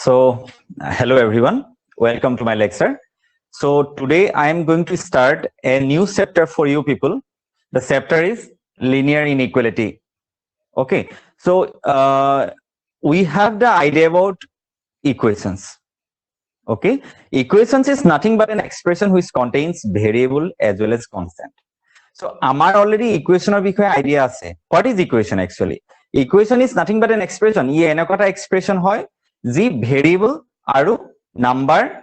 So, hello everyone, welcome to my lecture. So, today I am going to start a new chapter for you people. The chapter is linear inequality. Okay, so we have the idea about equations. Okay, equations is nothing but an expression which contains variable as well as constant. So, amar already equation or bikhoye idea ase. What is equation actually? Equation is nothing but an expression. Ye enakota expression hoy ji variable aru number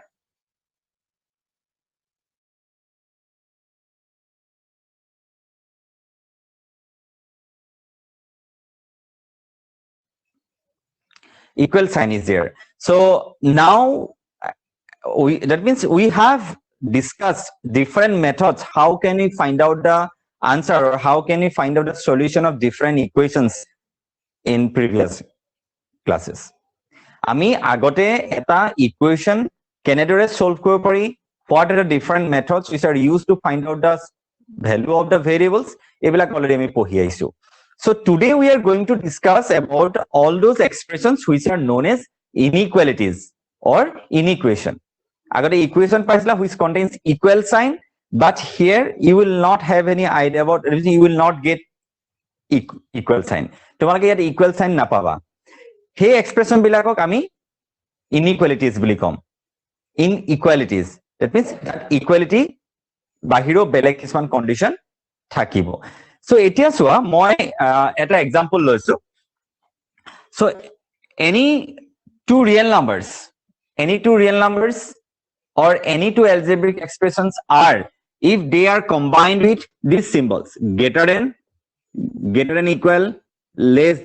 equal sign is there. So now that means we have discussed different methods. How can we find out the answer or how can we find out the solution of different equations in previous classes? আমি আগতে এটা equation কেনেদৰে solve কৰিব পাৰি, what are the different methods which are used to find out the value of the variables, এইবিলাক already আমি পঢ়ি আহিছো. So today we are going to discuss about all those expressions which are known as inequalities or inequation. আগতে equation পাইছিলা which contains equal sign, but here you will not have any idea about, you will not get equal sign. তোমালোকে ইয়াত equal sign নাপাবা. সেই expression বিলাকক আমি ইনইকুৱেলিটিজ বুলি কম. ইনইকুৱেলিটিজ that means equality বাহিৰেও বেলেগ কিছুমান কণ্ডিশ্যন থাকিব. সো এতিয়া চোৱা মই এটা এক্সাম্পল লৈছো. So any two real numbers or any two algebraic expressions are if they are combined with these symbols greater than equal, less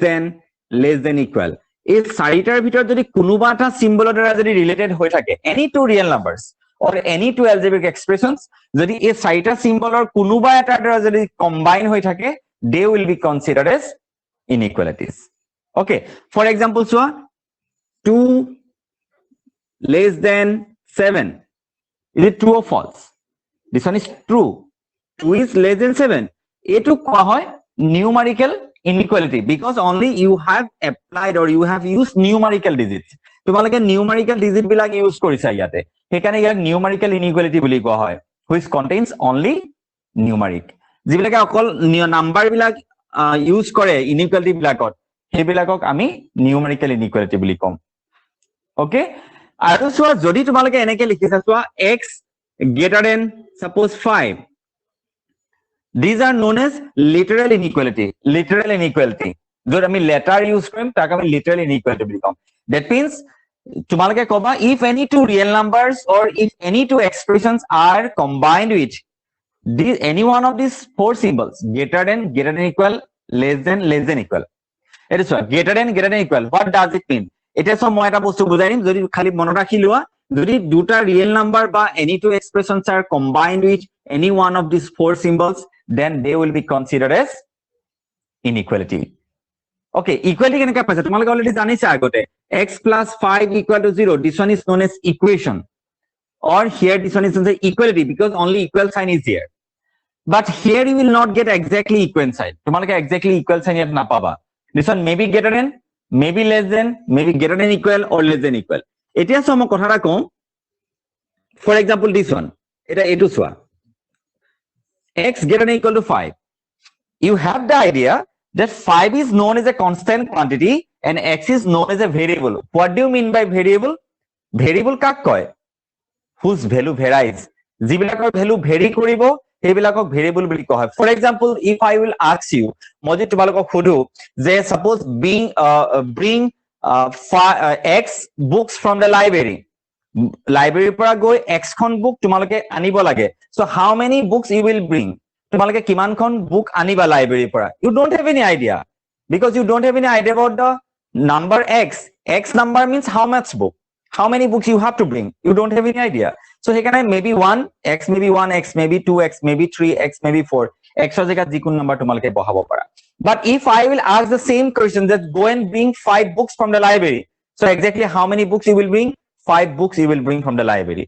than equal. এই চাৰিটাৰ ভিতৰত যদি কোনোবা এটা সিম্বলৰ দ্বাৰা যদি ৰিলেটেড হৈ থাকে any two real numbers or any two algebraic expressions, যদি এই চাৰিটা সিম্বলৰ কোনোবা এটাৰ দ্বাৰা যদি কম্বাইন হৈ থাকে they will be considered as inequalities. Okay, for example চোৱা 2 less than 7, is it true or false? This one is true. 2 is less than 7. এটো কোৱা হয় numerical inequality because only you have applied or you have used numerical digits. তোমালোকে numerical digit বিলাক use কৰিছা ইয়াতে, সেইকাৰণে ইয়াক numerical inequality বুলি কোৱা হয় which contains only numeric. যিবিলাকে অকল নাম্বাৰ বিলাক ইউজ কৰে inequality বিলাকত সেইবিলাকক আমি numerical inequality বুলি কম. ওকে, আৰু চোৱা যদি তোমালোকে এনেকে লিখিছা চোৱা x greater than suppose 5, these are known as literal inequality. যদি আমি লেটাৰ ইউজ কৰিম তাক আমি literal inequality বুলি কম. That means তোমালোকে কবা if any two real numbers or if any two expressions are combined with any one of these four symbols greater than equal, less than equal. এটা চোৱা greater than equal, what does it mean? এটা সব মই এটা বস্তু বুজাই দিম, যদি খালি মনত ৰাখি লোৱা যদি দুটা ৰিয়েল নাম্বাৰ বা any two expressions are combined with any one of these four symbols, then they will be considered as inequality. Okay, equality কেনেকৈ পাইছা তোমালোকে অলৰেডি জানিছা আগতে x plus 5 equal to 0, this one is known as equation, or here this one is known as equality because only equal sign is here, but here you will not get exactly equal sign. তোমালোকে exactly equal sign ইয়াত নাপাবা. This one may be greater than, maybe less than, maybe greater than equal or less than equal. এতিয়া সম কথাটা কম, for example this one এটা এটো চোৱা x greater than equal to 5, you have the idea that 5 is known as a constant quantity and x is known as a variable. What do you mean by variable? Variable কাক কয়? whose value varies. যিবিলাকৰ value very কৰিব সেইবিলাকক variable বুলি কোৱা হয়. For example, if I will ask you, মই যদি তোমালোকক সুধো যে suppose bring x books from the library, লাইব্ৰেৰীৰ পৰা গৈ x খন বুক তোমালোকে আনিব লাগে, so how many books you will bring? তোমালোকে কিমানখন বুক আনিবা লাইব্ৰেৰীৰ পৰা? You don't have any idea because you don't have any idea about the number x number means how much book, how many books you have to bring, you don't have any idea. So সেইকাৰণে maybe 1 x, maybe 1 x, maybe 2 x, maybe 3 x, maybe 4 x ৰ জেগাত যিকোনো number তোমালোকে বহাব পাৰা. But if I will ask the same question that go and bring 5 books from the library, so exactly how many books you will bring? 5 books you will bring from the library.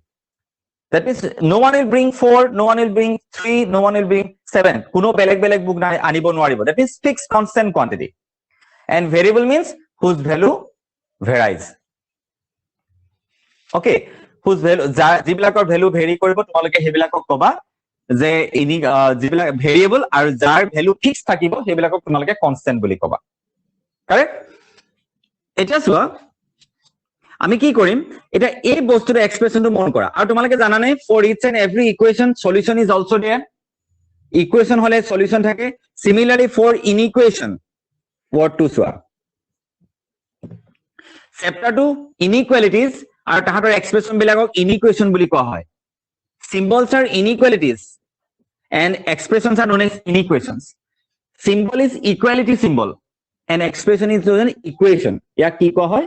That means no one will bring 4, no one will bring 3, no one will bring 7. কোনো বেলেগ book আনিব নোৱাৰিব. That means fixed constant quantity. And variable means whose value varies. Okay হুজ value যিবিলাকৰ value very কৰিব তোমালোকে সেইবিলাকক কবা যে যিবিলাক ভেৰিয়েবল আৰু যাৰ ভ্যালু ফিক্স থাকিব সেইবিলাকক তোমালোকে কনস্ট্যান্ট বুলি কবা কাৰেক্ট এতিয়া চোৱা আমি কি কৰিম এটা এই বস্তুৰ এক্সপ্ৰেশনটো মন কৰা আৰু তোমালোকে জানা নাই for each and every equation solution is also there equation হলে সলিউশন থাকে similarly for inequation ward to চোৱা চেপ্টাৰ 2 ইনইকুৱেলিটিজ আৰু তাহাঁতৰ এক্সপ্ৰেশন বিলাকক ইনইকুৱেশন বুলি কোৱা হয় symbols are inequalities and expressions are known as inequations symbol is equality symbol and expression is known as equation ইয়াক কি কোৱা হয়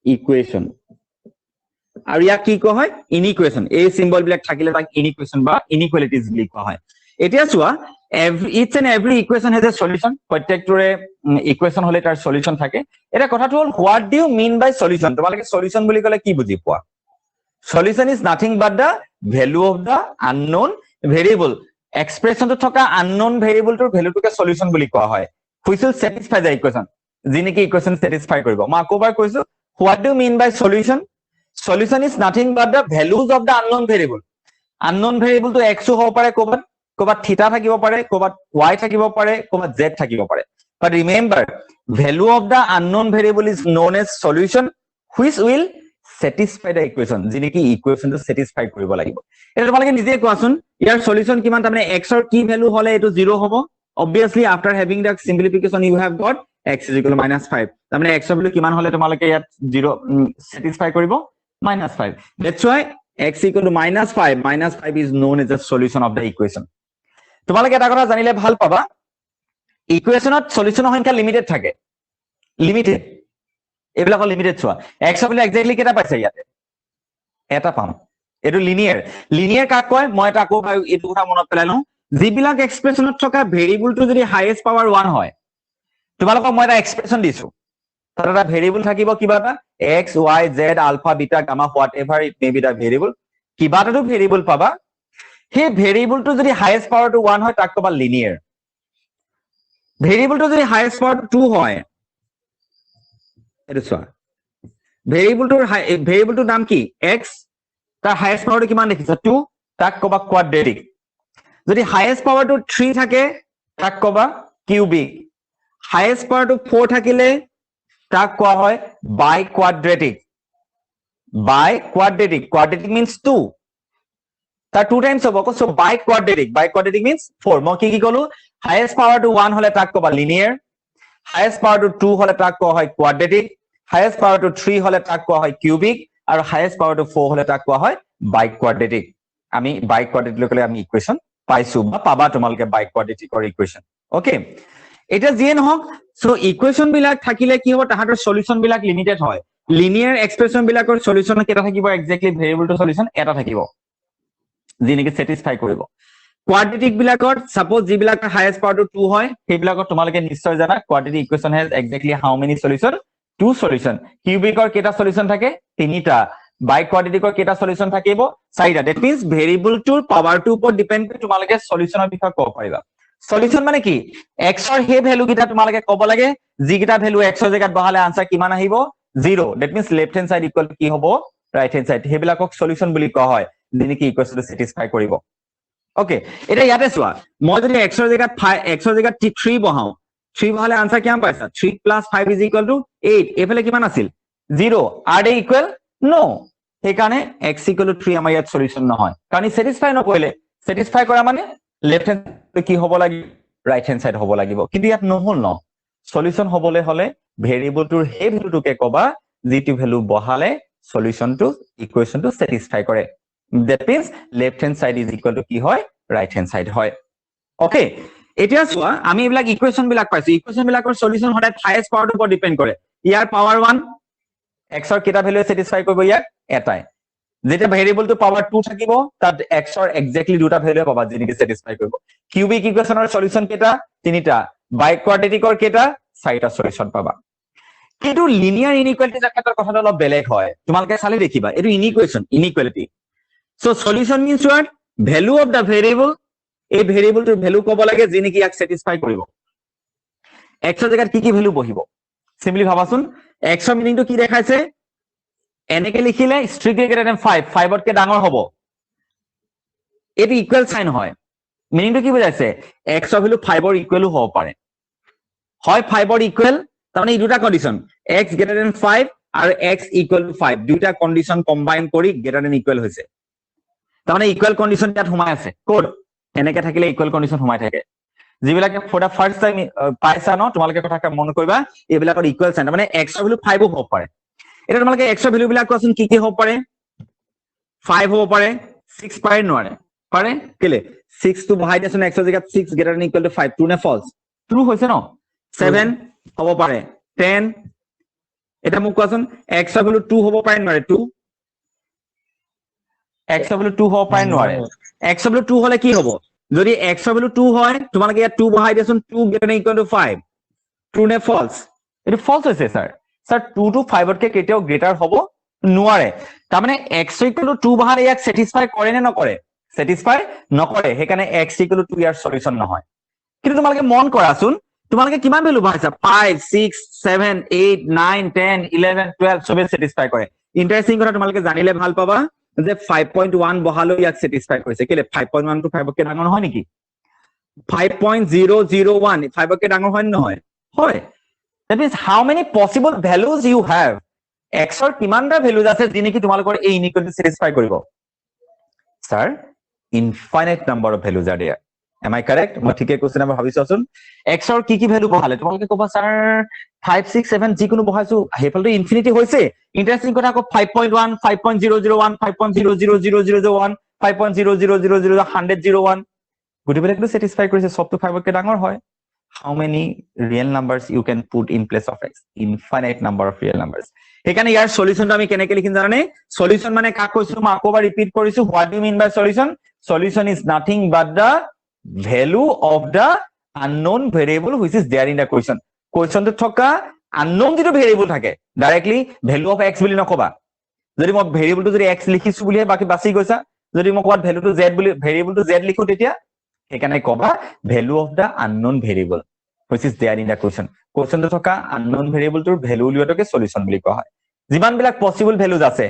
equation আৰু ইয়াক কি কোৱা হয় inequation এই সিম্বল বিলাক থাকিলে তাক inequation বা inequalities বুলি কোৱা হয় এতিয়া চোৱা each and every equation has a solution প্ৰত্যেকটোৰে ইকুৱেশন হলে তাৰ সলিউশন থাকে এটা কথাটো হল what do you mean by solution তোমালোকে সলিউশন বুলি কলে কি বুজি পোৱা solution is nothing but the value of the unknown variable expression to thoka unknown variable to value to solution বুলি কোৱা হয় which will satisfy the equation যিনেকি equation satisfy কৰিব মই আকৌবাৰ কৈছো what do you mean by solution solution is nothing but the values of the unknown variable to x হ'ব পাৰে ক'বাত থিটা থাকিব পাৰে ক'বাত y থাকিব পাৰে ক'বাত z থাকিব পাৰে but remember value of the unknown variable is known as solution which will satisfy the equation যিনেকি ইকুৱেশনটো satisfy কৰিব লাগিব এটা তোমালোকে নিজে কোৱাচোন ইয়াৰ সলিউশন কিমান তাৰমানে x ৰ কি ভ্যালু হলে এটো 0 হ'ব obviously after having the simplification you have got x is equal to -5 তাৰমানে x ৰ ভ্যালু কিমান হলে তোমালোকে ইয়াত 0 satisfy কৰিব -5 that's why x equal to -5 is known as the solution of the equation তোমালোকে এটা কথা জানিলে ভাল পাবা ইকুৱেশনত সলিউশনৰ সংখ্যা লিমিটেড থাকে লিমিটেড এইবিলাকৰ লিমিটেড চোৱা x বুলি এক্স্যাক্টলি কেটা পাইছে ইয়াতে এটা পাম এটো লিনিয়াৰ কাক কয় মই এটা আকৌ এটো কথা মনত পেলাই লওঁ যিবিলাক এক্সপ্ৰেশনত থকা ভেৰিয়েবলটো যদি হাইয়েস্ট পাৱাৰ 1 হয় তোমালোকক মই এটা এক্সপ্ৰেশন দিছো তাত এটা ভেৰিয়েবল থাকিব কিবা এটা x y z alpha beta gamma whatever it may be the variable কিবা এটাটো ভেৰিয়েবল পাবা সেই ভেৰিয়েবলটো যদি হাইয়েস্ট পাৱাৰটো 1 হয় তাক কবা লিনিয়াৰ ভেৰিয়েবলটো যদি হাইয়েস্ট পাৱাৰটো 2 হয় এটো চোৱা ভেৰিয়েবলটোৰ নাম কি x তাৰ হাইয়েস্ট পাৱাৰটো কিমান দেখিছা 2 তাক কবা কোৱাড্ৰেটিক যদি হাইয়েস্ট পাৱাৰটো 3 থাকে তাক কবা কিউবিক হাইয়েস্ট পাৱাৰটো 4 থাকিলে তাক কোৱা হয় বাই কোৱাড্ৰেটিক কোৱাড্ৰেটিক means 2 তাৰ 2 টাইমছ হ'ব সো বাই কোৱাড্ৰেটিক means 4 মই কি কলো হাইয়েস্ট পাৱাৰটো 1 হলে তাক কবা লিনিয়াৰ হাইয়েস্ট পাৱাৰটো 2 হলে তাক কোৱা হয় কোৱাড্ৰেটিক হাইয়েস্ট পাৱাৰটো 3 হলে তাক কোৱা হয় কিউবিক আৰু হাইয়েস্ট পাৱাৰটো 4 হলে তাক কোৱা হয় বাই কোৱাড্ৰেটিক আমি বাই কোৱাড্ৰেটিক লৈ আমি ইকুৱেশন পাইছো বা পাবা তোমালোকে বাই কোৱাড্ৰেটিকৰ ইকুৱেশন ওকে এটা যিয়ে নহওক সো ইকুৱেশন বিলাক থাকিলে কি হ'ব তাহাঁতৰ সলিউশন বিলাক লিমিটেড হয় লিনিয়াৰ এক্সপ্ৰেশন বিলাকৰ সলিউশন কেটা থাকিব এক্স্যাক্টলি ভেৰিয়েবলটো সলিউশন এটা থাকিব যিনেকি satisfy কৰিব কোৱাড্ৰেটিক বিলাকৰ সাপোজ যিবিলাকৰ হাইয়েস্ট পাৱাৰটো 2 হয় সেইবিলাকৰ তোমালোকে নিশ্চয় জানা quadratic equation has exactly how many solution 2 solution কিউবিকৰ কেটা সলিউশন থাকে তিনিটা বাই কোৱাড্ৰেটিকৰ কেটা সলিউশন থাকিব চাৰিটা that means ভেৰিয়েবলটোৰ পাৱাৰটোৰ ওপৰত ডিপেন্ড কৰি তোমালোকে সলিউশনৰ বিষয়ে ক'ব পাৰিবা সলিউশন মানে কি x ৰ হে ভ্যালু কিটা তোমালোকে ক'ব লাগে যিকিটা ভ্যালু x ৰ জায়গাত বহালে আনসাৰ কিমান আহিব 0 that means left hand side equal to কি হ'ব right hand side হেবিলাকক সলিউশন বুলি কোৱা হয় যিনেকি ইকুৱেশনটো satisfy কৰিব ওকে এটা ইয়াতে চোৱা মই যদি x ৰ জায়গাত 3 বহাও 3 বহালে আনসাৰ কিমান পাইছা 3 + 5 = 8 এফালে কিমান আছিল 0 are they equal no সেইকাৰণে x = 3 আমাৰ ইয়াত সলিউশন নহয় কাৰণ ই satisfy নকৰিলে satisfy কৰা মানে লেফট হ্যান্ড কি হ'ব লাগিব রাইট হ্যান্ড সাইড হ'ব লাগিব কিন্তু ইয়াত নহল ন সলিউশন হ'বলে হলে ভেৰিয়েবলটোৰ হে ভ্যালুটোকে কবা যিটো ভ্যালু বহালে সলিউশনটো ইকুৱেশনটো satisfy কৰে that means left hand side is equal to কি হয় right hand side হয় ওকে এতিয়া চোৱা আমি এইবিলাক ইকুৱেশন বিলাক পাইছো ইকুৱেশন বিলাকৰ সলিউশন হঠাৎ হাইয়েস্ট পাৱাৰটোৰ ওপৰত ডিপেন্ড কৰে ইয়াৰ পাৱাৰ 1 x ৰ কেটা ভ্যালুৱে satisfy কৰিব ইয়াক এটাই যেতিয়া ভেৰিয়েবলটো পাৱাৰ 2 থাকিব তাত x ৰ এক্স্যাক্টলি দুটা ভ্যালুৱে পাবা যিনেকি satisfy কৰিব কিউবিক ইকুৱেশনৰ সলিউশন কেটা তিনিটা বাই কোৱাড্ৰেটিকৰ কেটা চাৰিটা সলিউশন পাবা কিন্তু লিনিয়াৰ ইনইকুৱেলিটিৰ ক্ষেত্ৰত কথাটো অলপ বেলেগ হয় তোমালোকে চালে দেখিবা এটো inequality so solution means what value of the variable এই ভেৰিয়েবলটোৰ ভ্যালু ক'ব লাগে যিনেকি ইয়াক satisfy কৰিব x ৰ জায়গাত কি ভ্যালু বহিব সিম্পলি ভাবাচোন x ৰ মিনিংটো কি দেখাইছে এনেকে লিখিলে strictly greater than 5 5 তকে ডাঙৰ হ'ব এটো ইকুৱেল সাইন হয় মিনিংটো কি বুজাইছে x ৰ ভ্যালু 5 ৰ ইকুৱেলো হ'ব পাৰে হয় 5 ৰ ইকুৱেল তাৰমানে এই দুটা কন্ডিশন x greater than 5 আৰু x equal to 5 দুটা কন্ডিশন কম্বাইন কৰি greater than ইকুৱেল হৈছে তাৰমানে ইকুৱেল কন্ডিশন ইয়াত সোমাই আছে কোড এনেকে থাকিলে ইকুৱেল কন্ডিশন সোমাই থাকে যিবিলাকে ফৰ দা ফাৰ্স্ট টাইম পাইছা ন তোমালোকে কথা মন কৰিবা এইবিলাকৰ ইকুৱেল সাইন তাৰমানে x ৰ ভ্যালু 5 হ'ব পাৰে এটা তোমালোকে x ৰ ভ্যালু বিলাক কোৱাচোন কি হ'ব পাৰে 5 হ'ব পাৰে 6 পাৰে নোৱাৰে পাৰে কেলে 6 টো বহাই দিয়াচোন x ৰ জায়গাত 6 greater than equal to 5 true নে ফলস ট্ৰু হৈছে ন 7 হ'ব পাৰে 10 এটা মোক কোৱাচোন x ৰ ভ্যালু 2 হ'ব পাৰে নোৱাৰে 2 x ৰ ভ্যালু 2 হ'ব পাৰে নোৱাৰে x ৰ ভ্যালু 2 হলে কি হ'ব যদি x ৰ ভ্যালু 2 হয় তোমালোকে ইয়াত 2 বহাই দিয়াচোন 2 greater than equal to 5 true নে ফলস এটো ফলস হৈছে স্যাৰ স্যাৰ 2 টু 5 তকে কেতিয়াও গ্ৰেটাৰ হ'ব নোৱাৰে তাৰ মানে x equal to 2 বহালে ইয়াক স্যাটিসফাই কৰে নে নকৰে স্যাটিসফাই নকৰে হেকানে x equal to 2 year solution নহয় কিন্তু তোমালোকে মন কৰাচোন তোমালোকে কিমান ভ্যালু বহাইছা 5 6 7 8 9 10 11 12 সবে স্যাটিসফাই কৰে ইন্টারেস্টিং কথা তোমালোকে জানিলে ভাল পাবা যে 5.1 বহালো ইয়াক স্যাটিসফাই কৰিছে কেলে 5.1 টু 5 কে ডাঙৰ নহয় নেকি 5.001 5 কে ডাঙৰ হয় নহয় হয় that means how many possible values you have x or কিমানটা ভ্যালুজ আছে যিনি কি তোমালোকৰ এই ইনইকুয়ালিটি স্যাটিসফাই কৰিব sir infinite number of values are there am I correct মই ঠিকে কৈছো না ভাবিছোছুন x or কি ভ্যালু বহালে তোমালোকে কবা স্যার 5 6 7 যিকোনো বহাইছো হেফলটো ইনফিনিটি হৈছে ইন্টারেস্টিং কথা আকৌ 5.1 5.001 5.00001 5.00001 গুটিবিলাকটো স্যাটিসফাই কৰিছে সবটো 5 কে ডাঙৰ হয় how many real numbers you can put in place of x infinite number of real numbers এখানে ইয়াৰ সলিউশনটো আমি কেনেকৈ লিখিম জানানে সলিউশন মানে কাক কৈছো মই আকৌবাৰ ৰিপিট কৰিছো what do you mean by solution solution is nothing but the value of the unknown variable which is there in the question to থকা unknown যেটো ভেৰিয়েবল থাকে ডাইৰেক্টলি value of x বুলি নকবা যদি মই ভেৰিয়েবলটো যদি x লিখিছো বুলি বাকি বাছি গৈছা যদি মই কোৱাত ভ্যালুটো z বুলি ভেৰিয়েবলটো z লিখো তেতিয়া এখানে কবা value of the unknown variable which is there in the question to থকা unknown variable তোৰ ভ্যালু উলিওৱাটোকে সলিউশন বুলি কোৱা হয় যিমান বিলাক পসিবল ভ্যালুজ আছে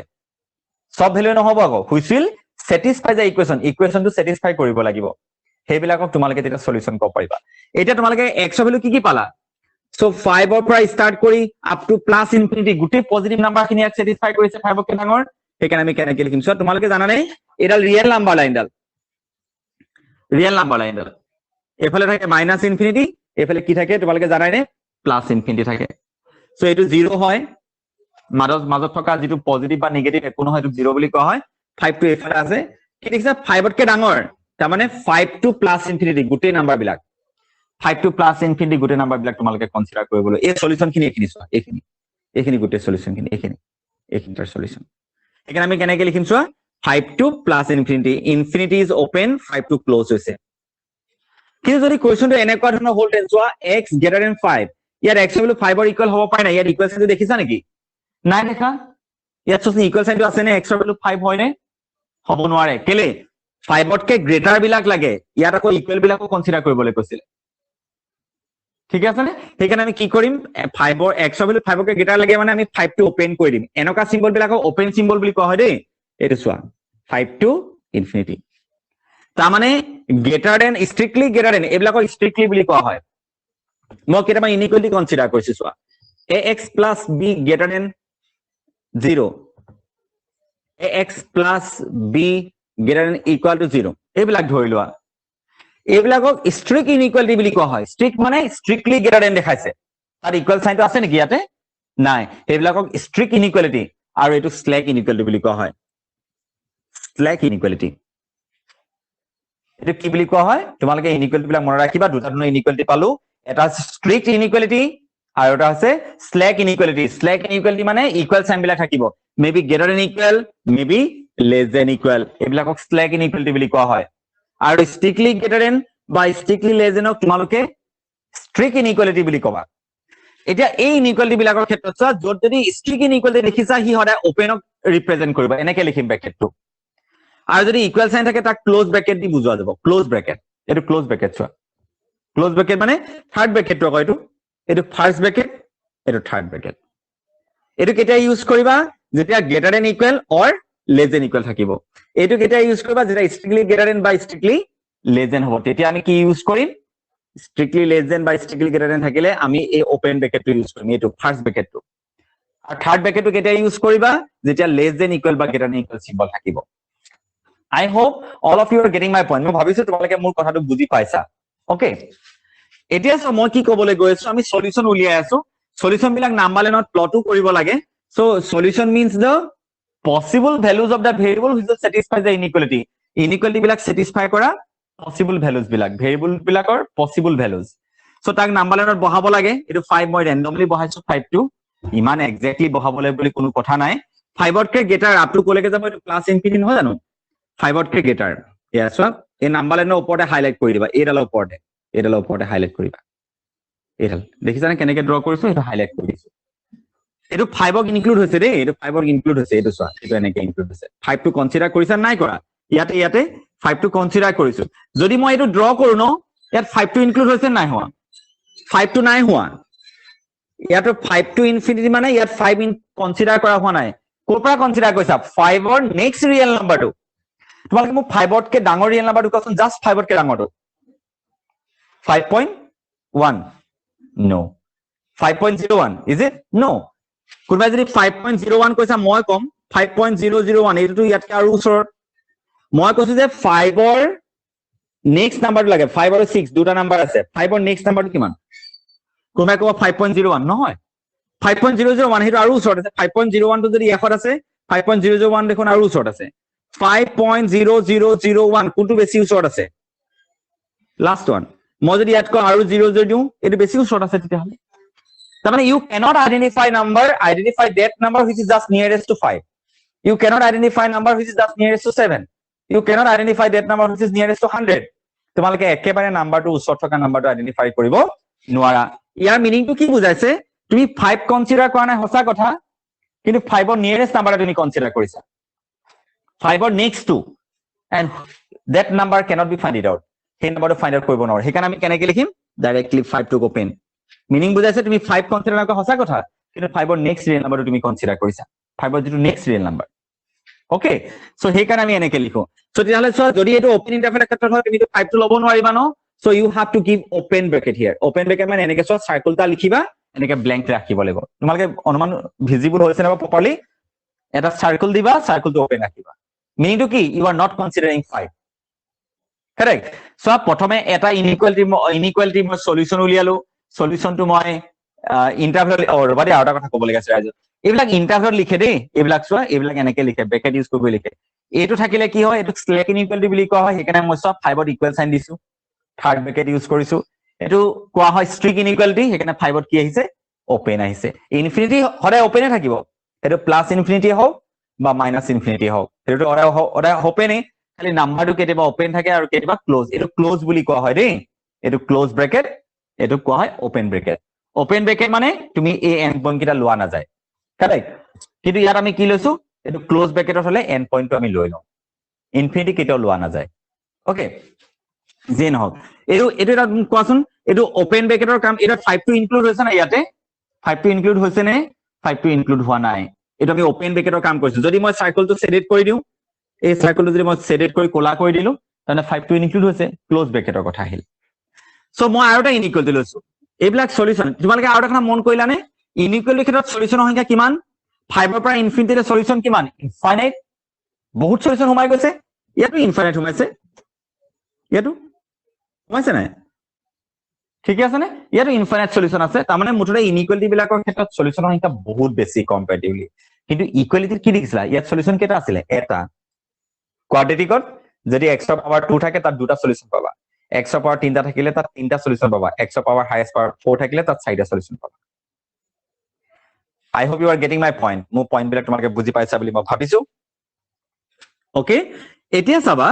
সব ভ্যালু নহব আকৌ which will satisfy the equation to satisfy কৰিব লাগিব হেবিলাকক তোমালোকে তেতিয়া সলিউশন কৰিব পাৰিবা এটা তোমালোকে x ৰ ভ্যালু কি পালা সো 5 ৰ পৰা স্টাৰ্ট কৰি আপ টু প্লাস ইনফিনিটি গুটি পজিটিভ নাম্বাৰ খিনি ইয়াক satisfy কৰিছে 5 কে ডাঙৰ হেকানে আমি কেনেকৈ লিখিম সো তোমালোকে জানা নাই এডাল ৰিয়েল নাম্বাৰ লাইনডাল এফালে থাকে মাইনাস ইনফিনিটি এফালে কি থাকে তোমালোকে জানাই নে প্লাস ইনফিনিটি থাকে সো এটো 0 হয় মাজত থকা যেটো পজিটিভ বা নেগেটিভ একো নহয় এটো 0 বুলি কোৱা হয় 5 টু এফালে আছে কি দেখিছা 5 তকে ডাঙৰ তাৰ মানে 5 টু প্লাস ইনফিনিটি গুটি নাম্বাৰ বিলাক 5 টু প্লাস ইনফিনিটি গুটি নাম্বাৰ বিলাক তোমালোকে কনসিডাৰ কৰিবলৈ এই সলিউশন খিনি এখিনি চোৱা এখিনি গুটি সলিউশন খিনি এখিনিৰ সলিউশন এখানে আমি কেনেকৈ লিখিম চোৱা 5 to plus infinity is open 5 to close হৈছে কিন্তু যদি কোৱেশ্চনটো এনেকুৱা ধৰণৰ হ'ল চোৱা x greater than 5 ইয়াৰ x ভ্যালু 5 ৰ ইকুৱেল হ'ব পাৰে না ইয়াৰ ইকুৱেশনটো দেখিছা নেকি নাই দেখা ইয়াত চোন ইকুৱেল সাইনটো আছে নে x ৰ ভ্যালু 5 হয় নে হ'ব নোৱাৰে কেলে 5 তকে গ্ৰেটাৰ বিলাক লাগে ইয়াত আকৌ ইকুৱেল বিলাকো কনসিডাৰ কৰিবলৈ কৈছিল ঠিক আছে নে হেকানে আমি কি কৰিম 5 ৰ x ৰ ভ্যালু 5 কে গ্ৰেটাৰ লাগে মানে আমি 5 টো ওপেন কৰি দিম এনেকা সিম্বল বিলাকক ওপেন সিম্বল বুলি কোৱা হয় দেই এটো চোৱা 5 টু ইনফিনিটি তাৰ মানে গ্ৰেটাৰ দেন স্ট্ৰিক্টলি গ্ৰেটাৰ দেন এবিলাকক স্ট্ৰিক্টলি বুলি কোৱা হয় মই কেইটামান ইনইকুৱেলিটি কনসিডাৰ কৰিছো চোৱা ax plus b greater than 0 ax plus b greater than equal to 0 এইবিলাক ধৰি লোৱা এইবিলাকক স্ট্ৰিক্ট ইনইকুৱেলিটি বুলি কোৱা হয় স্ট্ৰিক্ট মানে স্ট্ৰিক্টলি গ্ৰেটাৰ দেন দেখাইছে তাৰ ইকুৱেল সাইনটো আছে নেকি ইয়াতে নাই এইবিলাকক স্ট্ৰিক্ট ইনইকুৱেলিটি আৰু এটো স্ল্যাক ইনইকুৱেলিটি বুলি কোৱা হয় স্ল্যাক ইনইকুৱেলিটি এটো কি বুলি কোৱা হয় তোমালোকে ইনইকুৱেলিটি বিলাক মনত ৰাখিবা দুটা ধৰণৰ ইনইকুৱেলিটি পালো এটা স্ট্ৰিক্ট ইনইকুৱেলিটি আৰু এটা আছে স্ল্যাক ইনইকুৱেলিটি মানে ইকুৱেল সাইন বিলাক থাকিব maybe greater than equal maybe less than equal এইবিলাকক স্ল্যাক ইনইকুৱেলিটি বুলি কোৱা হয় আৰু স্ট্ৰিক্টলি গ্ৰেটাৰ দেন বা স্ট্ৰিক্টলি লেস দেনক তোমালোকে স্ট্ৰিক্ট ইনইকুৱেলিটি বুলি কবা এতিয়া এই ইনইকুৱেলিটি বিলাকৰ ক্ষেত্ৰত যত যদি স্ট্ৰিক্ট ইনইকুৱেলিটি দেখিছা হি সদায় ওপেনক ৰিপ্ৰেজেন্ট কৰিব এনেকৈ লিখিম ব্ৰেকেটটো আৰু যদি ইকুৱেল সাইন থাকে তাক ক্লোজ ব্ৰেকেট দি বুজোৱা যাব ক্লোজ ব্ৰেকেট এটো ক্লোজ ব্ৰেকেট চোৱা ক্লোজ ব্ৰেকেট মানে থাৰ্ড ব্ৰেকেটটো কয় এটো ফাৰ্স্ট ব্ৰেকেট এটো থাৰ্ড ব্ৰেকেট এটো কেতিয়া ইউজ কৰিবা যেতিয়া গ্ৰেটাৰ দেন ইকুৱেল অৰ লেছ দেন ইকুৱেল থাকিব এইটো কেতিয়া ইউজ কৰিবা যেতিয়া স্ট্ৰিক্টলি গ্ৰেটাৰ দেন বা স্ট্ৰিক্টলি লেছ দেন হ'ব তেতিয়া আমি কি ইউজ কৰিম strictly less than by strictly greater than থাকিলে আমি এই ওপেন ব্ৰেকেটটো ইউজ কৰিম এইটো ফাৰ্স্ট ব্ৰেকেটটো আৰু থাৰ্ড ব্ৰেকেটটো কেতিয়া ইউজ কৰিবা যেতিয়া less than equal বা greater than equal symbol থাকিব I hope all of you are getting my point মই ভাবিছো তোমালোকে মোৰ কথাটো বুজি পাইছা ওকে এতিয়া মই কি ক'বলৈ গৈ আছো আমি সলিউশন উলিয়াই আছো সলিউশন বিলাক নাম্বাৰ লাইনত প্লটও কৰিব লাগে so solution means the possible values of the variable which will satisfy the inequality inequality বিলাক satisfy কৰা possible values বিলাক variable বিলাকৰ possible values so tak number line বহাব লাগে এটো 5 মই randomly বহাইছো 5 টো ইমান exactly বহাবলে বুলি কোনো কথা নাই 5 ত কে গেটাৰ আপ টু কলেকে যাব এটো প্লাস ইনফিনিটি নহয় জানো 5 ত কে গেটাৰ ইয়াছ এই নাম্বাৰ লাইনৰ ওপৰতে হাইলাইট কৰি দিবা এডালৰ ওপৰতে হাইলাইট কৰিবা এডাল দেখিছানে কেনেকে ড্ৰ কৰিছো এটো হাইলাইট কৰি দিছো এটো 5 ক ইনক্লুড হৈছে দেই এটো 5 ক ইনক্লুড হৈছে এটো চোৱা এটো এনেকে ইনক্লুড হৈছে 5 টো কনসিডাৰ কৰিছা নাই কৰা ইয়াতে 5 টো কনসিডাৰ কৰিছো যদি মই এটো ড্ৰ কৰো ন ইয়াত 5 টো ইনক্লুড হৈছে নাই হোৱা 5 টো নাই হোৱা ইয়াত 5 টো ইনফিনিটি মানে ইয়াত 5 ইন কনসিডাৰ কৰা হোৱা নাই কোৰ পৰা কনসিডাৰ কৰিছা 5 ৰ নেক্সট ৰিয়েল নাম্বাৰটো তোমালোকে মোক 5 তকে ডাঙৰ ৰিয়েল নাম্বাৰটো কোৱাচোন জাস্ট 5 তকে ডাঙৰটো 5.1 no 5.01 is it no কোনবাই যদি 5.01 কৈছা মই কম 5.001 এটো ইয়াতকে আৰু ওচৰত মই কৈছো যে 5 ৰ নেক্সট নাম্বাৰটো লাগে 5 আৰু 6 দুটা নাম্বাৰ আছে 5 ৰ নেক্সট নাম্বাৰটো কিমান কোনবাই কব 5.01 নহয় 5.001 হেটো আৰু ওচৰত আছে 5.01 টো যদি এখত আছে 5.001 দেখোন আৰু ওচৰত আছে 5.0001 কোনটো বেছি ওচৰত আছে লাষ্ট ওয়ান মই যদি ইয়াত কম আৰু 00 দিও এটো বেছি ওচৰত আছে তেতিয়া হলে তাৰমানে you cannot identify that number which is just nearest to 5 you cannot identify number which is just nearest to 7 you cannot identify that number which is nearest to 100 তোমালোকে একেবাৰে নাম্বাৰটো ওচৰত থকা নাম্বাৰটো আইডেন্টিফাই কৰিব নোৱাৰা ইয়াৰ মিনিংটো কি বুজাইছে তুমি 5 কনসিডাৰ কৰা নাই হসা কথা কিন্তু 5 ৰ নিয়াৰেষ্ট নাম্বাৰটো তুমি কনসিডাৰ কৰিছা 5 ৰ next to and that number cannot be find it out সেই নাম্বাৰটো ফাইন্ড আউট কৰিব নোৱাৰো হেকাৰণে আমি কেনেকৈ লিখিম ডাইৰেক্টলি 5 টো ওপেন মিনিং বুজাইছে তুমি 5 কনসিডাৰ কৰা হসা কথা কিন্তু 5 ৰ নেক্সট ৰিয়েল নাম্বাৰটো তুমি কনসিডাৰ কৰিছা 5 ৰ যেটো next real number okay so হেকাৰণে আমি এনেকৈ লিখো সো তেতিয়াহলে সো যদি এটো ওপেন ইন্টাৰভেলৰ ক্ষেত্ৰত হয় তুমি 5 টো লব নোৱাৰিবা ন so you have to give open bracket here open bracket মানে এনেকৈ সো সাৰ্কেলটা লিখিবা এনেকৈ ব্ল্যাঙ্ক ৰাখিব লাগিব তোমালোকে অনুমান ভিজিবল হৈছে না প্ৰপাৰলি এটা সাৰ্কেল দিবা সাৰ্কেলটো ওপেন ৰাখিবা মিনিংটো কি you are not considering 5 correct so প্ৰথমে এটা ইনইকুয়ালিটি মই সলিউশন উলিয়ালো সলিউশনটো মই ইন্টাৰভেল অৰ বাৰে আউটা কথা ক'ব লাগে ৰাইজ এইবিলাক ইন্টাৰভেল লিখে দেই এইবিলাক চোৱা এইবিলাক এনেকৈ লিখে ব্ৰেকেট ইউজ কৰিব লিখে এইটো থাকিলে কি হয় এটো স্লেক ইনইকুয়ালিটি বুলি কোৱা হয় হেকাৰণে মই সব 5 ত ইকুৱেল সাইন দিছো থাৰ্ড ব্ৰেকেট ইউজ কৰিছো এটো কোৱা হয় স্ট্ৰিক ইনইকুয়ালিটি হেকাৰণে 5 ত কি আহিছে ওপেন আহিছে ইনফিনিটি হৰে ওপেনে থাকিব এটো প্লাস ইনফিনিটি হোক বা মাইনাস ইনফিনিটি হোক এটো ওরা ওপেনে খালি নাম্বাৰটো কেতিয়াবা ওপেন থাকে আৰু কেতিয়াবা ক্লোজ এটো ক্লোজ বুলি কোৱা হয় দেই এটো ক্লোজ ব্ৰেকেট এটো কোৱা হয় ওপেন ব্ৰেকেট মানে তুমি এই এন্ড পইণ্ট কিটা লোৱা না যায় কাৰেক্ট কিন্তু ইয়াত আমি কি লৈছো এটো ক্লোজ ব্ৰেকেটত হলে এন্ড পইণ্টটো আমি লৈ লওঁ ইনফিনিটি কেতিয়াও লোৱা না যায় ওকে জেন হক এটো এটা কোৱাচোন এটো ওপেন ব্ৰেকেটৰ কাম এটা 5 টো ইনক্লুড হৈছে না ইয়াতে 5 টো ইনক্লুড হৈছে নে 5 টো ইনক্লুড হোৱা নাই এটো আমি ওপেন ব্ৰেকেটৰ কাম কৰিছো যদি মই সাৰ্কেলটো শেডেড কৰি দিও এই সাৰ্কেলটো যদি মই শেডেড কৰি কোলা কৰি দিলো তাহলে 5 টো ইনক্লুড হৈছে ক্লোজ ব্ৰেকেটৰ কথা আহিল সো মই আৰু এটা ইনইকুয়ালিটি লৈছো এইবিলাক সলিউশন তোমালোকে আৰু এটা মন কৰিলা নে ইনইকুয়ালিটি ক্ষেত্ৰত সলিউশনৰ সংখ্যা কিমান 5 ৰ পৰা ইনফিনিটিৰ সলিউশন কিমান ইনফাইনাইট বহুত সলিউশন সোমাই গৈছে ইয়াতো ইনফাইনাইট সোমাইছে ইয়াতো সোমাইছে নাই ঠিক আছে নে ইয়াতো ইনফাইনাইট সলিউশন আছে তাৰ মানে মুঠতে ইনইকুয়ালিটি বিলাকৰ ক্ষেত্ৰত সলিউশনৰ সংখ্যা বহুত বেছি কম্পাৰেটিভলি কিন্তু ইকুয়ালিটিৰ কি দেখিছিলা ইয়াত সলিউশন কেটা আছিল এটা কোয়াড্ৰেটিকত যদি x ৰ পাৱাৰ 2 থাকে তাত দুটা সলিউশন পাবা x ৰ পাৱাৰ 3টা থাকিলে তাত তিনটা সলিউশন পাবা x ৰ পাৱাৰ হাইয়েস্ট পাৱাৰ 4 থাকিলে তাত 4টা সলিউশন পাবা I hope you are getting my point মোৰ পইণ্ট বিলাক তোমালোকে বুজি পাইছা বুলি মই ভাবিছো ওকে এতিয়া চাবা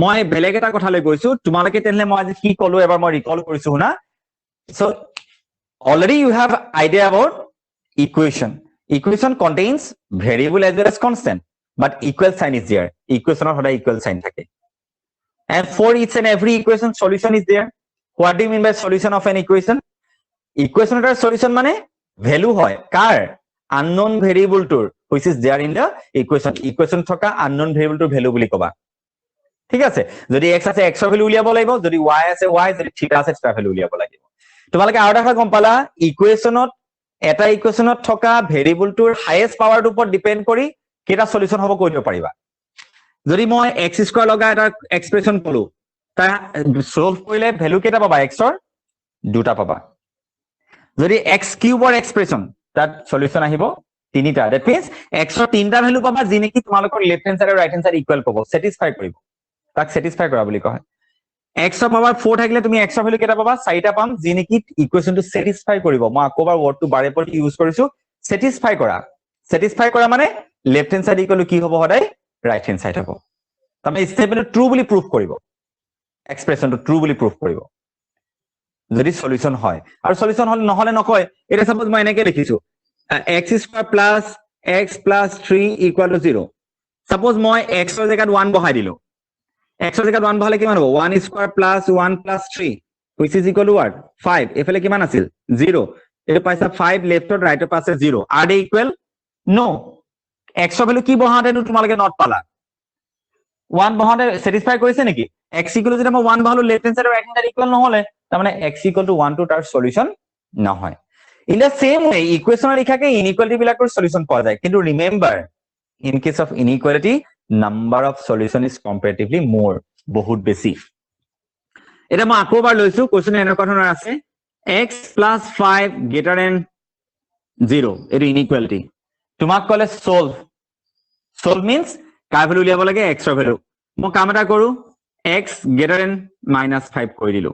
মই বেলেগ এটা কথা লৈ গৈছো তোমালোকে তেনলে মই আজি কি কলো এবাৰ মই ৰিকল কৰিছো না so already you have idea about equation contains variable as well as constant but equal sign is there equationৰ হদাই equal sign থাকে and for each and every equation solution is there what do you mean by solution of an equation এটাৰ solution মানে value হয় কাৰ unknown variable tour which is there in the equation থকা unknown variable to value বুলি কবা ঠিক আছে যদি x আছে x ৰ ভ্যালু উলিয়াব লাগিব যদি y আছে y যদি থিটা আছে থিটা ভ্যালু উলিয়াব লাগিব তোমালোকে আৰু এটা গম পালা এটা ইকুৱেশ্যনত থকা ভেৰিয়েবলটোৰ হাইয়েষ্ট পাৱাৰটোৰ ওপৰত ডিপেন্ড কৰি কেটা সলিউশন হ'ব কৈ দিব পাৰিবা যদি মই x² লগা এটা এক্সপ্ৰেছন কলো তা সলভ কৰিলে ভ্যালু কেটা পাবা x ৰ দুটা পাবা যদি x³ ৰ এক্সপ্ৰেছন তাত সলিউশন আহিব তিনিটা দ্যাট মিন্স x ৰ তিনটা ভ্যালু পাবা যি নেকি তোমালোকৰ লেফট হ্যান্ড সাইড আৰু ৰাইট হ্যান্ড সাইড ইকুৱেল পাব স্যাটিসফাই কৰিব তাক স্যাটিসফাই কৰা বুলি কয় x ৰ পাৱাৰ 4 থাকিলে তুমি x ৰ ভ্যালু কেটা পাবা 4টা পাম যি নেকি ইকুৱেশ্যনটো স্যাটিসফাই কৰিব মই আকৌবাৰ ওয়াৰ্ডটো বাৰে বাৰে ইউজ কৰিছো স্যাটিসফাই কৰা মানে লেফট হ্যান্ড সাইড ইকুৱেল কি হ'ব সদায় ৰাইট হ্যান্ড সাইড হ'ব তাৰমানে স্টেটমেন্টটো ট্ৰু বুলি প্ৰুফ কৰিব এক্সপ্ৰেছনটো ট্ৰু বুলি প্ৰুফ কৰিব যদি সলিউশন হয় আৰু সলিউশন হল নহলে নকয় এটা সাপোজ মই এনেকে লিখিছো x² + x + 3 = 0 সাপোজ মই x ৰ জায়গাত 1 বহাই দিলো x ৰ জায়গাত 1 বহালে কিমান হ'ব 1² + 1 + 3 which is equal to what 5 এফালে কিমান আছিল 0 এটা পাইছা 5 লেফটত ৰাইটত পাছে 0 are they equal no x ৰ ভ্যালু কি বহাওঁতে তোমালোকে নট পালা 1 বহাওঁতে স্যাটিসফাই কৰিছে নেকি x = যদি মই 1 বহালো লেফট হ্যান্ড সাইড আৰু ৰাইট হ্যান্ড সাইড ইকুৱেল নহলে তাৰমানে x = 1 to তাৰ সলিউশন নহয় in the same way ইকুৱেশ্যনৰ লিখাকে ইনইকুৱেলিটি বিলাকৰ সলিউশন পোৱা যায় কিন্তু remember in case of inequality number of solution is comparatively more বহুত বেছি এটা মই আকৌবাৰ লৈছো কোৱেশ্যন এনেকুৱা ধৰণৰ আছে x + 5 greater than 0 এটো ইনইকুৱেলিটি তোমাক কলে solve means কাৰ ভ্যালু উলিয়াব লাগে x ৰ ভ্যালু মই কাম এটা কৰো x greater than -5 কৰি দিলো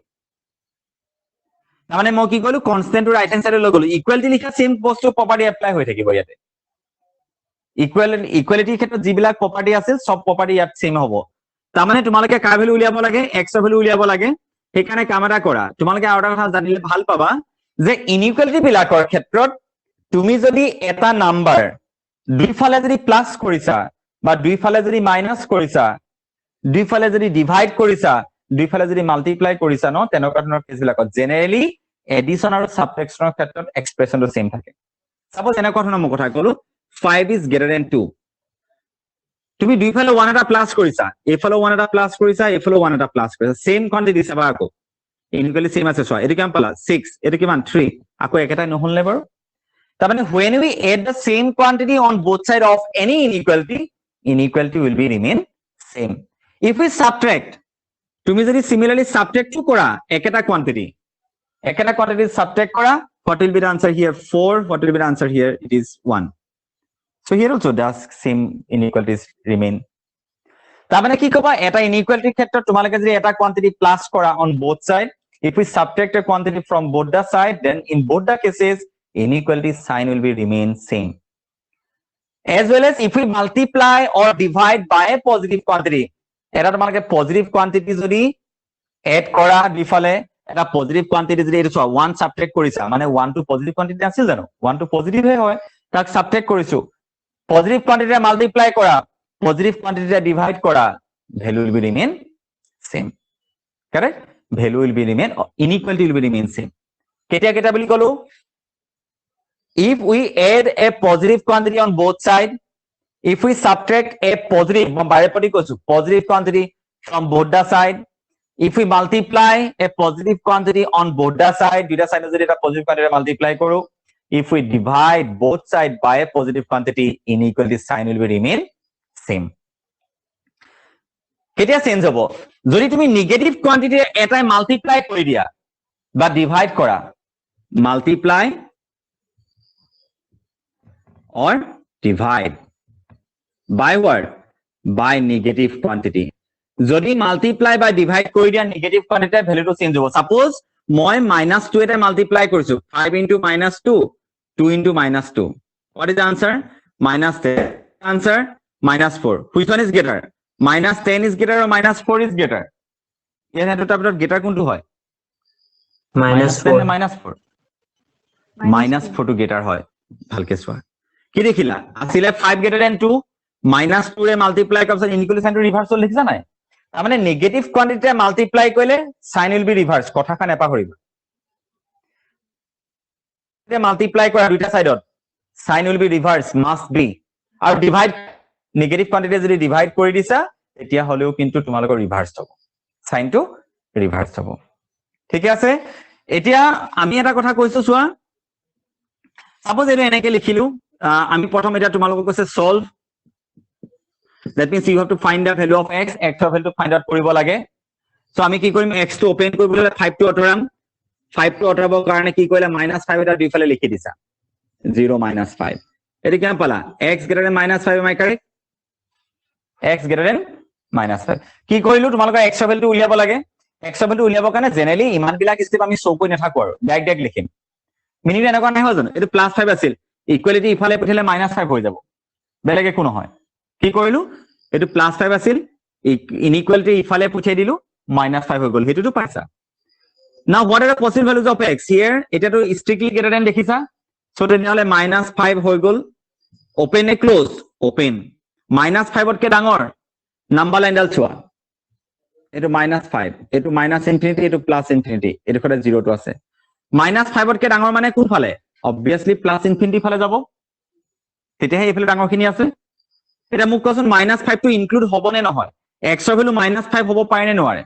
তাৰমানে মই কি কইলো constant to right hand side লৈ গলো ইকুৱেলিটি লিখা সেম বস্তু প্ৰপাৰ্টি এপ্লাই হৈ থাকিব ইয়াতে ইকুৱেলিটিৰ ক্ষেত্ৰত যিবিলাক প্ৰপাৰ্টি আছে সব প্ৰপাৰ্টি ইয়াত সেম হ'ব তাৰমানে তোমালোকে কাৰ ভ্যালু উলিয়াব লাগে x ৰ ভ্যালু উলিয়াব লাগে সেইকাৰণে কাম এটা কৰা তোমালোকে আৰু এটা কথা জানিলে ভাল পাবা যে ইনইকুৱেলিটি বিলাকৰ ক্ষেত্ৰত তুমি যদি এটা নাম্বাৰ দুইফালে যদি প্লাস কৰিছা বা দুইফালে যদি মাইনাস কৰিছা দুইফালে যদি ডিভাইড কৰিছা দুইফালে যদি মাল্টিপ্লাই কৰিছা ন তেনেকুৱা ধৰণৰ কেছবিলাকত জেনাৰেলি এডিশন আৰু সাবট্ৰেকশনৰ ক্ষেত্ৰত এক্সপ্ৰেছনটো সেম থাকে সাপোজ এনেকুৱা ধৰণৰ মই কথা কলো 5 is greater than 2 তুমি দুইফালে 1 এটা প্লাস কৰিছা এফালে 1 এটা প্লাস কৰিছা এফালে 1 এটা প্লাস কৰিছা সেম কোয়ান্টিটি চাবা আকৌ ইনইকুৱেলি সেম আছে চোৱা এটো কিমান পালা 6 এটো কিমান 3 আকৌ একেটাই নহলনে বাৰু তাৰমানে when we add the same quantity on both side of any inequality will be remain same if we subtract তুমি যদি similarly subtract কৰা একেটা কোয়ান্টিটি subtract কৰা what will be the answer here 4 what will be the answer here it is 1 so here also does same inequalities remain তাৰমানে কি কবা এটা ইনইকুৱেলিটিৰ ক্ষেত্ৰত তোমালোকে যদি এটা কোয়ান্টিটি প্লাস কৰা on both side if we subtract a quantity from both the side then in both the cases inequality sign will be remain same as well as if we multiply or divide by a positive quantity এটা তোমালোকে positive quantity যদি add কৰা দুইফালে এটা positive quantity যদি এটো 1 সাবট্ৰেক্ট কৰিছা মানে 1 two positive quantity আছিল জানো 1 টু পজিটিভ হে হয় তাক সাবট্ৰেক্ট কৰিছো পজিটিভ কোয়ান্টিটি মাল্টিপ্লাই কৰা পজিটিভ কোয়ান্টিটি ডিভাইড কৰা value will be remain same correct value will be remain inequality will be remain same কেটা বুলি কলো if we add a positive quantity on both side if we subtract a positive positive quantity from both the side if we multiply a positive quantity on both the side দুটা সাইডে যদি এটা positive quantity multiply কৰো if we divide both side by a positive quantity inequality sign will be remain same কেতিয়া change হ'ব যদি তুমি negative quantity এটাই মাল্টিপ্লাই কৰি দিয়া বা ডিভাইড কৰা multiply or divide by what by negative quantity যদি মাল্টিপ্লাই বা ডিভাইড কৰি দিয়া নেগেটিভ কোয়ান্টিটিৰ ভ্যালুটো চেঞ্জ হ'ব সাপোজ মই -2 এটা মাল্টিপ্লাই কৰিছো 5 into -2 2 into -2 what is the answer -10 answer -4 which one is greater -10 is greater or -4 is greater ইয়াৰ দুটা ভিতৰত greater কোনটো হয় -10 -4 -4 টো greater হয় ভালকে চোৱা কি দেখিলা আসিলে 5 greater than 2 -2 ৰে মাল্টিপ্লাই কৰাৰ পিছত ইনইকুৱেলিটি সাইনটো ৰিভাৰ্স হ'ল লিখিছা নাই তাৰমানে নেগেটিভ কোয়ান্টিটি মাল্টিপ্লাই কৰিলে সাইন উইল বি ৰিভাৰ্স কথাখান এপাহৰিবা মাল্টিপ্লাই কৰা দুটা সাইডত sign will be reverse must be আৰু ডিভাইড নেগেটিভ কোৱান্টিটি যদি ডিভাইড কৰি দিছা তেতিয়া হলেও কিন্তু তোমালোকৰ ৰিভাৰ্স হ'ব সাইনটো ৰিভাৰ্স হ'ব ঠিক আছে এতিয়া আমি এটা কথা কৈছো চোৱা সাপোজ এটো এনেকে লিখিলো আমি প্ৰথম এটা তোমালোকক কৈছে solve that means you have to find the value of x x of value to find out কৰিব লাগে so আমি কি কৰিম x টো ওপেন কৰিবলৈ 5 টো অতৰাম 5 টো অতৰাবৰ কাৰণে কি কৰিলা -5 এটা দুইফালে লিখি দিছা 0 -5 এটো কি পালা x greater than -5 am I correct x greater than -5 কি কৰিলো তোমালোকৰ x of value টো উলিয়াব লাগে x of value টো উলিয়াবৰ কাৰণে জেনেৰেলি ইমান বিলাক স্টেপ আমি শো কৰি নাথাকো আৰু ডাইৰেক্ট লিখিম মিনিং এনেকুৱা নাই হয় জানো এটো +5 আছিল ইকুৱেলিটি ইফালে পঠিলে -5 হৈ যাব বেলেগ একো নহয় কি কৰিলো এটো +5 আছিল ইনইকুৱেলিটি ইফালে পঠিয়াই দিলো -5 হৈ গল হেতুটো পাইছা now what are the possible values of x here এটা তো strictly greater than দেখিছা সো তেনেহলে -5 হৈ গল ওপেন এ ক্লোজ ওপেন -5 তকে ডাঙৰ নাম্বাৰ লাইনডাল চোৱা এটো -5 এটো -ইনফিনিটি এটো +ইনফিনিটি এটো খতে 0 টো আছে -5 তকে ডাঙৰ মানে কোন ফালে obviously +ইনফিনিটি ফালে যাব তেতিয়াহে এইফালে ডাঙৰখিনি আছে এটা মোক কোৱাচোন -5 টো ইনক্লুড হ'ব নে নহয় x ৰ ভ্যালু -5 হ'ব পাৰে নে নোৱাৰে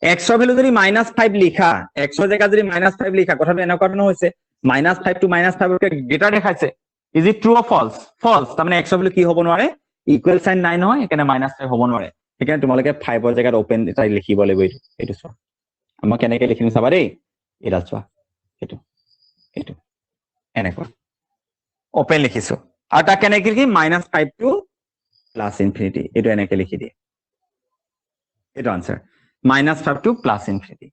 x ৰ ভ্যালু যদি -5 লিখা x ৰ জায়গা যদি -5 লিখা কথাটো এনেকুৱা ধৰণৰ হৈছে -5 to -5 কে গ্ৰেটাৰ দেখাইছে is it true or false false তাৰমানে x ৰ ভ্যালু কি হ'ব নোৱাৰে ইকুৱেল সাইন নাই নহয় এখানে -5 হ'ব নোৱাৰে এখানে তোমালোকে 5 ৰ জায়গাত ওপেন এটা লিখিব লাগিব এটো চোৱা আমাৰ কেনেকৈ লিখিম চাবা দেই এটা চোৱা এটো এটো এনেকুৱা ওপেন লিখিছো আৰু তা কেনেকৈ লিখিম -5 to +ইনফিনিটি এটো এনেকৈ লিখি দিয়ে এটো আনসার -5 to +ইনফিনিটি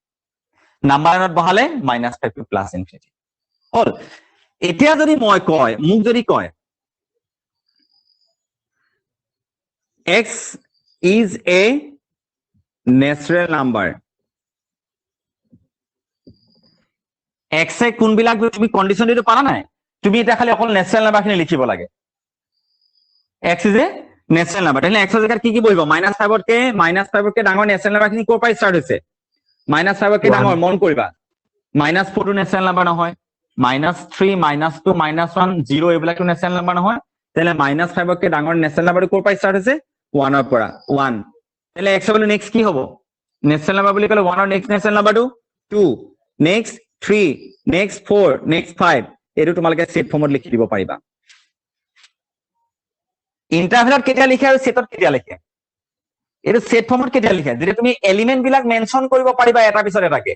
নাম্বাৰ লাইনত বহালে -5 to +ইনফিনিটি হল এতিয়া যদি মই কয় মোক যদি কয় x is a natural number x এ কোনবিলাক তুমি কন্ডিশন দিটো পাৰা নাই তুমি এটা খালি অকল ন্যাচারাল নাম্বার খিনি লিখিব লাগে x is a natural number তাহলে x এর জায়গাত কি বহিব -5 তকে ডাঙৰ ন্যাচাৰাল নাম্বাৰ খিনি কোৰ পাই স্টাৰ্ট হৈছে -5 তকে ডাঙৰ মন কৰিবা -4 টো ন্যাচারাল নাম্বার নহয় -3 -2 -1 0 এইবিলাক টো ন্যাচারাল নাম্বার নহয় তাহলে -5 তকে ডাঙৰ ন্যাচাৰাল নাম্বাৰটো কোৰ পাই স্টাৰ্ট হৈছে 1 ৰ পৰা 1 তাহলে x হলো নেক্সট কি হ'ব ন্যাচাৰাল নাম্বাৰ বুলি কলে 1 ৰ নেক্সট ন্যাচাৰাল নাম্বাৰটো 2 নেক্সট 3 নেক্সট 4 নেক্সট 5 এটো তোমালোকে সেট ফৰ্মত লিখি দিব পাৰিবা ইন্টাৰভেলত কেতিয়া লিখে আৰু সেটত কেতিয়া লিখে এটো সেট ফৰ্মত কেতিয়া লিখে যদি তুমি এলিমেন্ট বিলাক মেনশন কৰিব পাৰিবা এটা পিছত এটাকে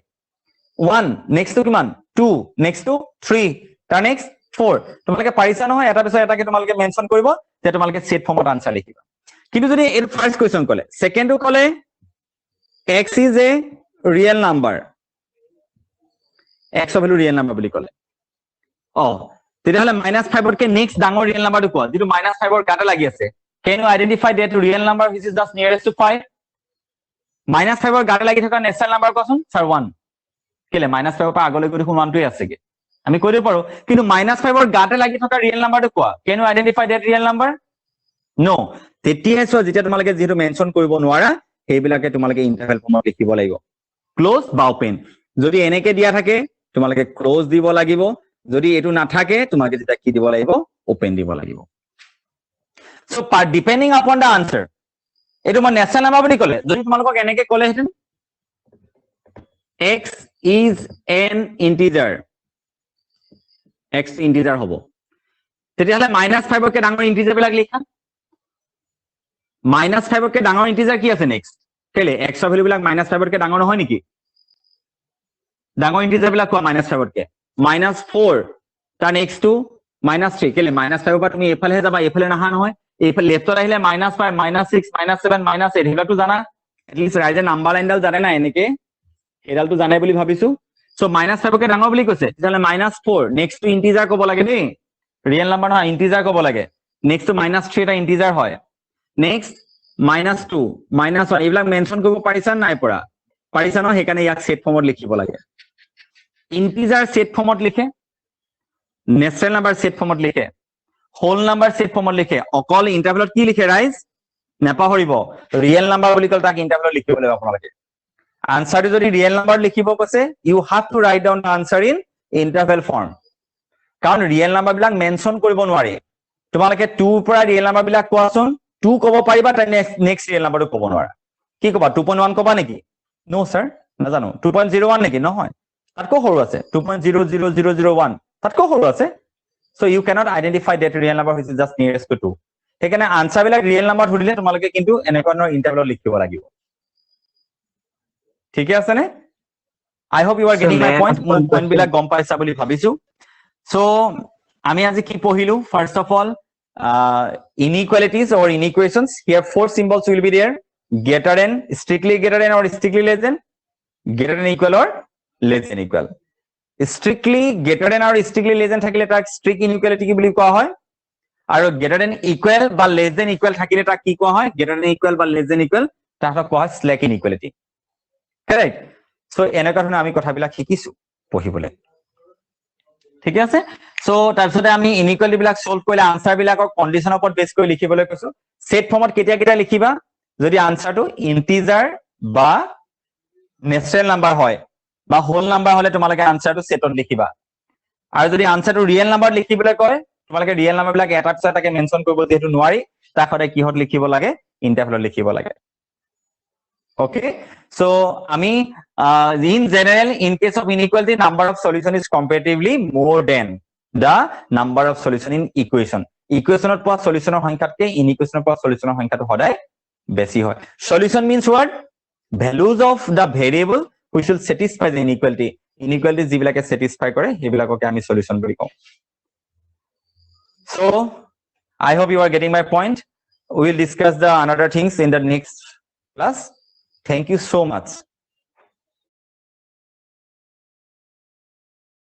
1 নেক্সট টু কিমান 2 নেক্সট টু 3 তাৰ নেক্সট 4 তোমালোকে পাৰিছা নহয় এটা পিছত এটাকে তোমালোকে মেনশন কৰিব যে তোমালোকে সেট ফৰ্মত আনসাৰ লিখিবা কিন্তু যদি এর ফার্স্ট কোয়েশ্চন কলে সেকেন্ড কলে x is a real number x of value real number বুলি কলে তেতিয়াহলে -5 তকে নেক্সট ডাঙৰ ৰিয়েল নাম্বাৰটো কোৱা যেটো -5 ৰ গাটা লাগি আছে can you identify that real number which is just nearest to 5 -5 ৰ গাটা লাগি থকা ন্যাচাৰাল নাম্বাৰ কোৱাচোন স্যাৰ 1 কেলে -5 ৰ পৰা আগলৈ গৈ দেখোন 1 টোই আছেগে আমি কৈ দিব পাৰো কিন্তু -5 ৰ গাটা লাগি থকা ৰিয়েল নাম্বাৰটো কোৱা can you identify that real number no তেতিয়াহে চোৱা যেতিয়া তোমালোকে যেটো মেনশন কৰিব নোৱাৰা সেইবিলাকে তোমালোকে ইন্টাৰভেল ফৰ্মত লিখিব লাগিব ক্লোজ বা ওপেন যদি এনেকে দিয়া থাকে তোমালোকে ক্লোজ দিব লাগিব যদি এটো নাথাকে তোমাকে যেটা কি দিব লাগিব ওপেন দিব লাগিব সো ডিপেন্ডিং আপন দা আনসার এটো মই ন্যাচারাল নাম্বার বুলি কলে যদি তোমালোকক এনেকে কলে হেতেন x is an integer x integer হ'ব তেতিয়াহলে -5 তকে ডাঙৰ ইন্টিজাৰ বিলাক লিখা -5 তকে ডাঙৰ ইন্টিজাৰ কি আছে নেক্সট কেলে x ৰ ভ্যালু বিলাক -5 তকে ডাঙৰ নহয় নেকি ডাঙৰ ইন্টিজাৰ বিলাক কোৱা -5 তকে -4 তাৰ নেক্সট টু -3 কেলে -5 পৰা তুমি এফালে যাবা এফালে নাহা নহয় এফালে লেফটত আহিলে -5 -6 -7 -8 হেইবিলাকটো জানা এটলিস্ট ৰাইজে নাম্বাৰ লাইনডাল জানে না এনেকে হেডালটো জানে বুলি ভাবিছো সো -5 তকে ডাঙৰ বুলি কৈছে তেতিয়াহলে -4 নেক্সট টু ইন্টিজাৰ ক'ব লাগে দেই ৰিয়েল নাম্বাৰ নহয় ইন্টিজাৰ ক'ব লাগে নেক্সট টু -3 এটা ইন্টিজাৰ হয় নেক্সট -2 -1 এইবিলাক মেনশন কৰিব পাৰিছা নাই পৰা পাৰিছা ন হেকানে ইয়াক সেট ফৰ্মত লিখিব লাগে ইন্টিজাৰ সেট ফৰ্মত লিখে ন্যাচাৰাল নাম্বাৰ সেট ফৰ্মত লিখে হোল নাম্বাৰ সেট ফৰ্মত লিখে অকল ইন্টাৰভেলত কি লিখে ৰাইজ নেপাহৰিব ৰিয়েল নাম্বাৰ বুলি কল তাক ইন্টাৰভেলত লিখিব লাগিব আপোনালোকে আনসাৰটো যদি ৰিয়েল নাম্বাৰ লিখিব কৈছে you have to write down the answer in interval form কাৰণ ৰিয়েল নাম্বাৰ বিলাক মেনশন কৰিব নোৱাৰি তোমালোকে 2 পৰা ৰিয়েল নাম্বাৰ বিলাক কোৱাচোন 2 ক'ব পাৰিবা তাই নেক্সট ৰিয়েল নাম্বাৰটো ক'ব নোৱাৰা কি ক'বা 2.1 ক'বা নেকি নো স্যাৰ নাজানো 2.01 নেকি নহয় তাতকৈ সৰু আছে 2.00001 তাতকৈ সৰু আছে so you cannot identify that real number which is just nearest to 2 সেইকাৰণে আনসাৰ বিলাক ৰিয়েল নাম্বাৰ ধৰিলে তোমালোকে কিন্তু এনেকুৱা ধৰণৰ ইন্টাৰভেলত লিখিব লাগিব ঠিক আছে নে I hope you are getting my point মোৰ পইণ্ট বিলাক গম পাইছা বুলি ভাবিছো so আমি আজি কি পঢ়িলো first of all inequalities or inequations here four symbols will be there greater than strictly greater than or strictly less than greater than equal or less than equal strictly greater than or strictly less than থাকিলে তাক strict inequality কি বুলি কোৱা হয় আৰু greater than equal বা less than equal থাকিলে তাক কি কোৱা হয় greater than equal বা less than equal তাক কোৱা হয় slack inequality correct so এনেকুৱা ধৰণে আমি কথাবিলাক শিকিছো পঢ়িবলৈ ঠিক আছে so তাৰপিছতে আমি ইনইকুৱালিটি বিলাক সলভ কৰিলে আনসাৰ বিলাকৰ কন্ডিশনৰ ওপৰত বেস কৰি লিখিবলৈ কৈছো সেট ফৰ্মত কেতিয়া লিখিবা যদি আনসাৰটো ইন্টিজাৰ বা নেচাৰেল নাম্বাৰ হয় বা হোল নাম্বাৰ হলে তোমালোকে আনসাৰটো সেটত লিখিবা আৰু যদি আনসাৰটো ৰিয়েল নাম্বাৰ লিখিবলৈ কয় তোমালোকে ৰিয়েল নাম্বাৰ বিলাক এটা পিছত এটাকে মেনশন কৰিব যেহেতু নোৱাৰি তাৰ সদায় কিহত লিখিব লাগে ইন্টাৰভেলত লিখিব লাগে okay so ami in general in case of inequality number of solution is comparatively more than the number of solution in equation equation or solution or সংখ্যাতকে inequation or solution or সংখ্যাটো সদায় বেছি হয় solution means what values of the variable which will satisfy the inequality যিবিলাকে satisfy কৰে সেইবিলাককে আমি solution বুলি কওঁ so I hope you are getting my point we will discuss the another things in the next class Thank you so much.